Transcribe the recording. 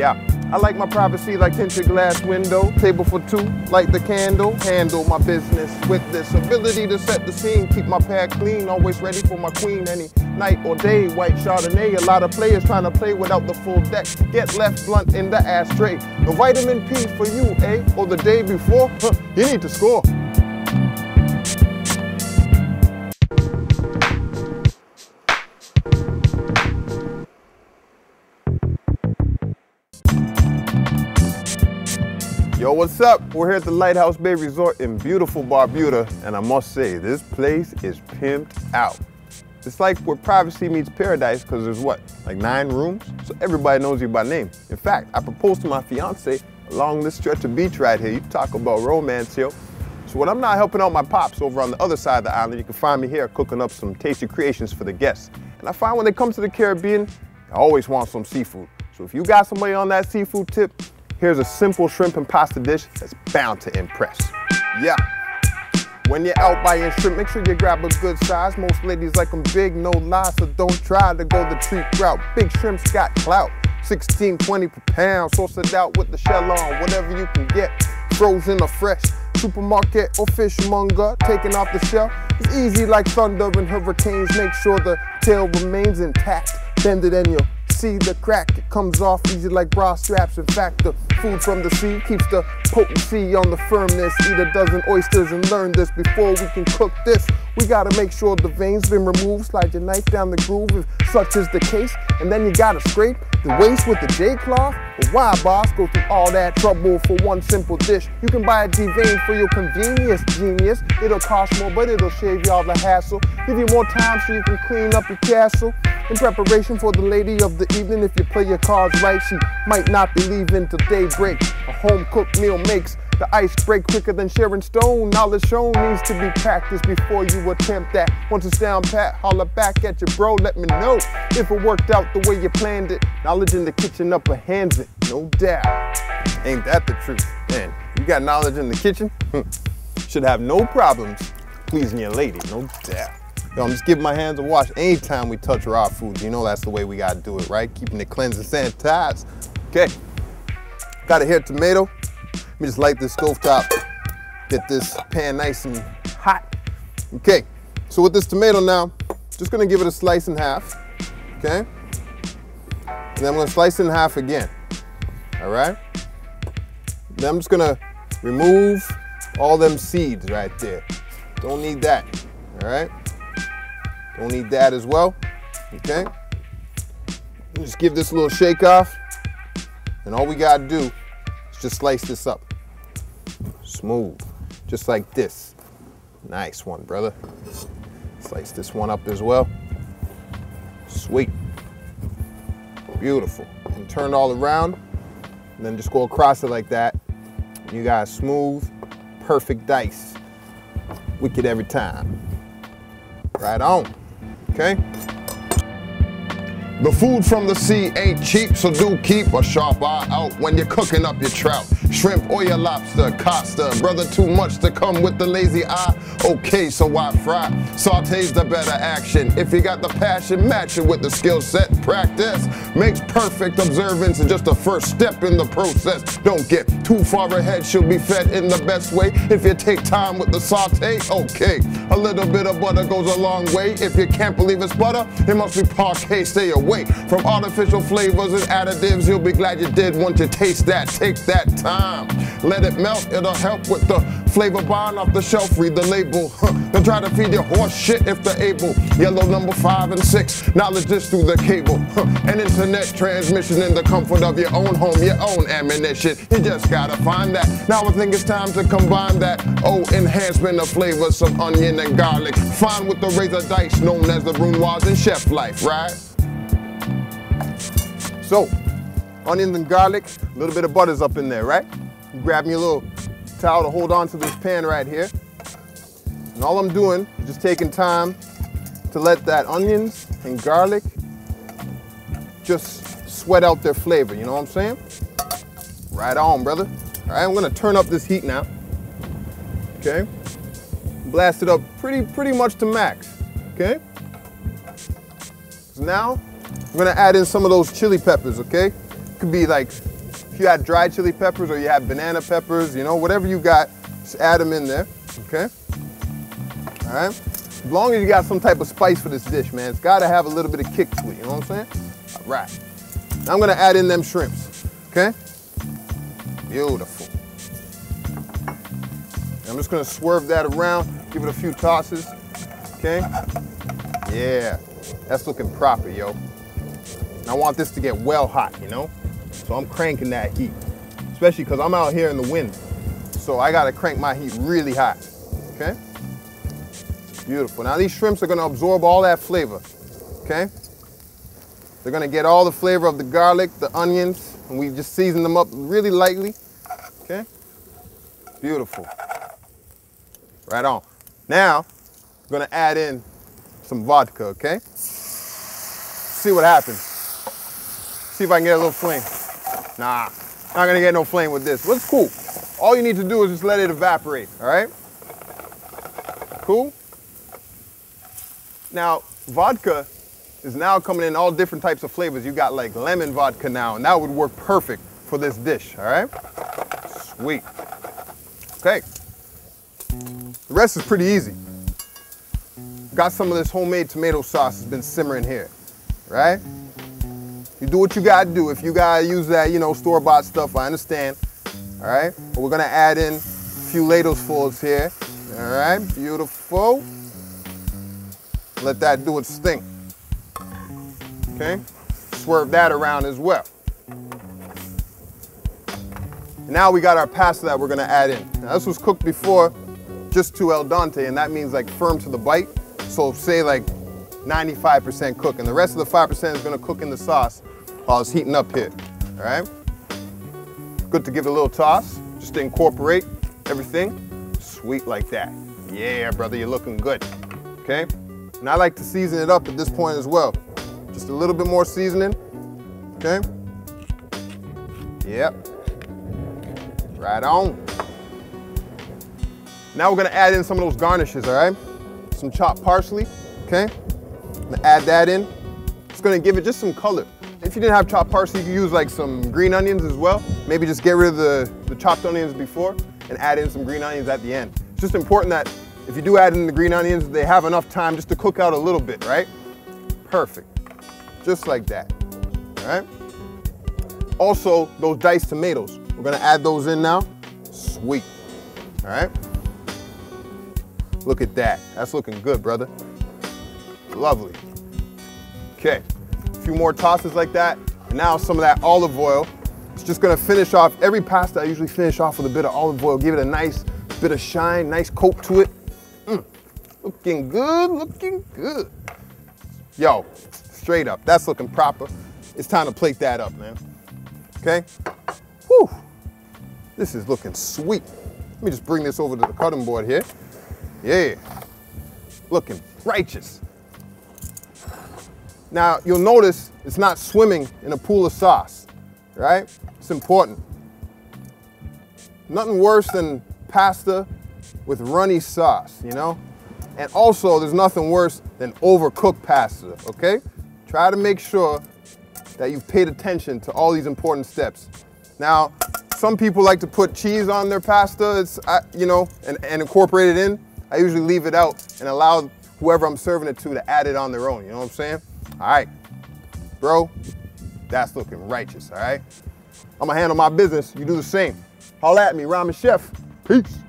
Yeah, I like my privacy like tinted glass window, table for two, light the candle, handle my business with this ability to set the scene, keep my pad clean, always ready for my queen any night or day. White Chardonnay, a lot of players trying to play without the full deck, get left blunt in the ashtray. No vitamin P for you, eh? Or the day before, you need to score. Yo, what's up? We're here at the Lighthouse Bay Resort in beautiful Barbuda, and I must say, this place is pimped out. It's like where privacy meets paradise, because there's what, like 9 rooms? So everybody knows you by name. In fact, I proposed to my fiance along this stretch of beach right here. You talk about romance, yo. So when I'm not helping out my pops over on the other side of the island, you can find me here cooking up some tasty creations for the guests. And I find when they come to the Caribbean, I always want some seafood. So if you got somebody on that seafood tip, here's a simple shrimp and pasta dish that's bound to impress. Yeah. When you're out buying shrimp, make sure you grab a good size. Most ladies like them big, no lie, so don't try to go the cheap route. Big shrimps got clout, 16, 20 per pound. Sauce it out with the shell on, whatever you can get. Frozen or fresh, supermarket or fishmonger, taking off the shell. It's easy like thunder and hurricanes. Make sure the tail remains intact. Bend it and you'll see the crack. It comes off easy like bra straps. In fact, the food from the sea keeps the potency on the firmness. Eat a dozen oysters and learn this before we can cook this. We gotta make sure the veins been removed. Slide your knife down the groove if such is the case. And then you gotta scrape the waist with the J-cloth. But why, boss, go through all that trouble for one simple dish? You can buy a D-vein for your convenience, genius. It'll cost more, but it'll save you all the hassle. Give you more time so you can clean up your castle. In preparation for the lady of the evening, if you play your cards right, she might not be leaving till daybreak. A home-cooked meal makes the ice break quicker than Sharon Stone. Knowledge shown needs to be practiced before you attempt that. Once it's down pat, holler back at your bro. Let me know if it worked out the way you planned it. Knowledge in the kitchen upper hands it, no doubt. Ain't that the truth? Man, you got knowledge in the kitchen? Should have no problems pleasing your lady, no doubt. Yo, I'm just giving my hands a wash anytime we touch raw foods. You know that's the way we gotta do it, right? Keeping it cleansed and sanitized. Okay, got a hair tomato. Let me just light this stovetop, get this pan nice and hot. Okay, so with this tomato now, just gonna give it a slice in half, okay? And then I'm gonna slice it in half again, all right? Then I'm just gonna remove all them seeds right there. Don't need that, all right? Don't need that as well, okay? Just give this a little shake off, and all we gotta do is just slice this up. Smooth, just like this. Nice one, brother. Slice this one up as well. Sweet. Beautiful. And turn it all around, and then just go across it like that. You got a smooth, perfect dice. Wicked every time. Right on. Okay? The food from the sea ain't cheap, so do keep a sharp eye out when you're cooking up your trout. Shrimp or your lobster, Costa, brother, too much to come with the lazy eye. Okay, so why fry? Saute's the better action. If you got the passion, match it with the skill set. Practice makes perfect. Observance is just the first step in the process. Don't get too far ahead, she'll be fed in the best way. If you take time with the saute, okay. A little bit of butter goes a long way. If you can't believe it's butter, it must be parquet. Stay away from artificial flavors and additives. You'll be glad you did once you taste that. Take that time. Let it melt, it'll help with the flavor bond off the shelf. Read the label. They'll try to feed you horse shit if they're able. Yellow number 5 and 6. Knowledge this through the cable. An internet transmission in the comfort of your own home, your own ammunition. You just gotta find that. Now I think it's time to combine that. Oh, enhancement of flavor, some onion and garlic. Fine with the razor dice known as the brunoise in chef life, right? So, onions and garlic, a little bit of butter's up in there, right? You grab me a little towel to hold on to this pan right here. And all I'm doing is just taking time to let that onions and garlic just sweat out their flavor, you know what I'm saying? Right on, brother. All right, I'm gonna turn up this heat now. Okay? Blast it up pretty much to max, okay? So now, I'm gonna add in some of those chili peppers, okay? Could be like If you had dried chili peppers or you have banana peppers, you know, whatever you got, just add them in there, okay? All right? As long as you got some type of spice for this dish, man, it's gotta have a little bit of kick to it, you know what I'm saying? All right. Now I'm gonna add in them shrimps, okay? Beautiful. I'm just gonna swerve that around, give it a few tosses, okay? Yeah, that's looking proper, yo. And I want this to get well hot, you know? So I'm cranking that heat, especially because I'm out here in the wind. So I gotta crank my heat really hot, okay? Beautiful. Now these shrimps are gonna absorb all that flavor, okay? They're gonna get all the flavor of the garlic, the onions, and we just season them up really lightly, okay? Beautiful. Right on. Now, I'm gonna add in some vodka, okay? See what happens. See if I can get a little flame. Nah, not gonna get no flame with this. But it's cool. All you need to do is just let it evaporate, all right? Cool? Now, vodka is now coming in all different types of flavors. You got like lemon vodka now, and that would work perfect for this dish, all right? Sweet. Okay. The rest is pretty easy. Got some of this homemade tomato sauce that's been simmering here, right? You do what you gotta do. If you gotta use that, you know, store-bought stuff, I understand, all right? But we're gonna add in a few ladlesfuls here, all right? Beautiful. Let that do its thing, okay? Swerve that around as well. Now we got our pasta that we're gonna add in. Now this was cooked before just to al dente, and that means like firm to the bite. So say like 95% cook, and the rest of the 5% is gonna cook in the sauce while it's heating up here, all right? Good to give it a little toss, just to incorporate everything. Sweet like that. Yeah, brother, you're looking good, okay? And I like to season it up at this point as well. Just a little bit more seasoning, okay? Yep. Right on. Now we're gonna add in some of those garnishes, all right? Some chopped parsley, okay? I'm gonna add that in. It's gonna give it just some color. If you didn't have chopped parsley, you could use like some green onions as well. Maybe just get rid of the chopped onions before and add in some green onions at the end. It's just important that if you do add in the green onions, they have enough time just to cook out a little bit, right? Perfect. Just like that, all right? Also, those diced tomatoes. We're gonna add those in now. Sweet, all right? Look at that. That's looking good, brother. Lovely. Okay, a few more tosses like that. And now some of that olive oil. It's just gonna finish off every pasta. I usually finish off with a bit of olive oil, give it a nice bit of shine, nice coat to it. Looking good, looking good. Yo, straight up, that's looking proper. It's time to plate that up, man. Okay? Whew. This is looking sweet. Let me just bring this over to the cutting board here. Yeah, looking righteous. Now, you'll notice it's not swimming in a pool of sauce, right? It's important. Nothing worse than pasta with runny sauce, you know? And also, there's nothing worse than overcooked pasta, okay? Try to make sure that you've paid attention to all these important steps. Now, some people like to put cheese on their pasta, you know, and incorporate it in. I usually leave it out and allow whoever I'm serving it to add it on their own, you know what I'm saying? All right, bro, that's looking righteous, all right? I'm gonna handle my business, you do the same. Holla at me, Ramen Chef. Peace.